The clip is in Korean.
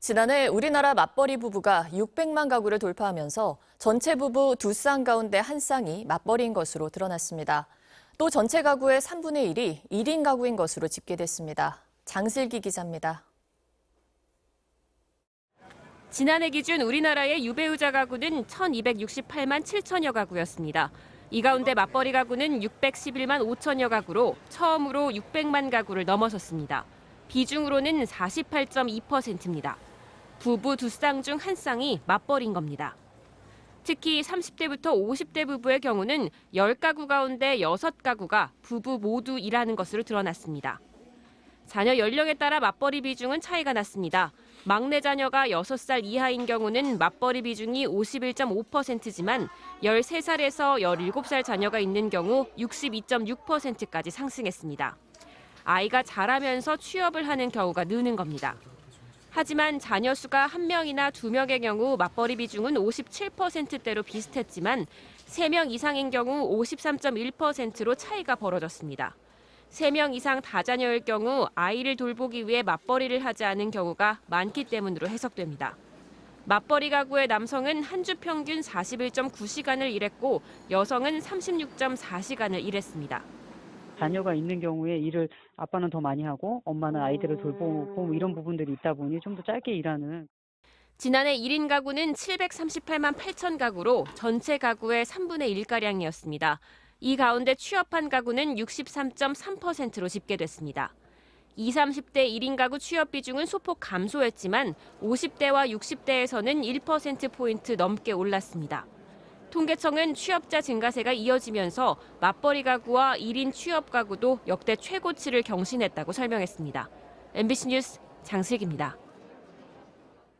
지난해 우리나라 맞벌이 부부가 600만 가구를 돌파하면서 전체 부부 2쌍 가운데 1쌍이 맞벌이인 것으로 드러났습니다. 또 전체 가구의 3분의 1이 1인 가구인 것으로 집계됐습니다. 장슬기 기자입니다. 지난해 기준 우리나라의 유배우자 가구는 1,268만 7천여 가구였습니다. 이 가운데 맞벌이 가구는 611만 5천여 가구로 처음으로 600만 가구를 넘어섰습니다. 비중으로는 48.2%입니다. 부부 2쌍 중 1쌍이 맞벌이인 겁니다. 특히 30대부터 50대 부부의 경우는 10가구 가운데 6가구가 부부 모두 일하는 것으로 드러났습니다. 자녀 연령에 따라 맞벌이 비중은 차이가 났습니다. 막내 자녀가 6살 이하인 경우는 맞벌이 비중이 51.5%지만 13살에서 17살 자녀가 있는 경우 62.6%까지 상승했습니다. 아이가 자라면서 취업을 하는 경우가 느는 겁니다. 하지만 자녀 수가 1명이나 2명의 경우 맞벌이 비중은 57%대로 비슷했지만 3명 이상인 경우 53.1%로 차이가 벌어졌습니다. 3명 이상 다자녀일 경우 아이를 돌보기 위해 맞벌이를 하지 않은 경우가 많기 때문으로 해석됩니다. 맞벌이 가구의 남성은 한 주 평균 41.9시간을 일했고 여성은 36.4시간을 일했습니다. 자녀가 있는 경우에 일을 아빠는 더 많이 하고 엄마는 아이들을 돌보고 이런 부분들이 있다 보니 좀 더 짧게 일하는. 지난해 1인 가구는 738만 8천 가구로 전체 가구의 3분의 1가량이었습니다. 이 가운데 취업한 가구는 63.3%로 집계됐습니다. 20, 30대 1인 가구 취업 비중은 소폭 감소했지만 50대와 60대에서는 1%포인트 넘게 올랐습니다. 통계청은 취업자 증가세가 이어지면서 맞벌이 가구와 1인 취업 가구도 역대 최고치를 경신했다고 설명했습니다. MBC 뉴스 장슬기입니다.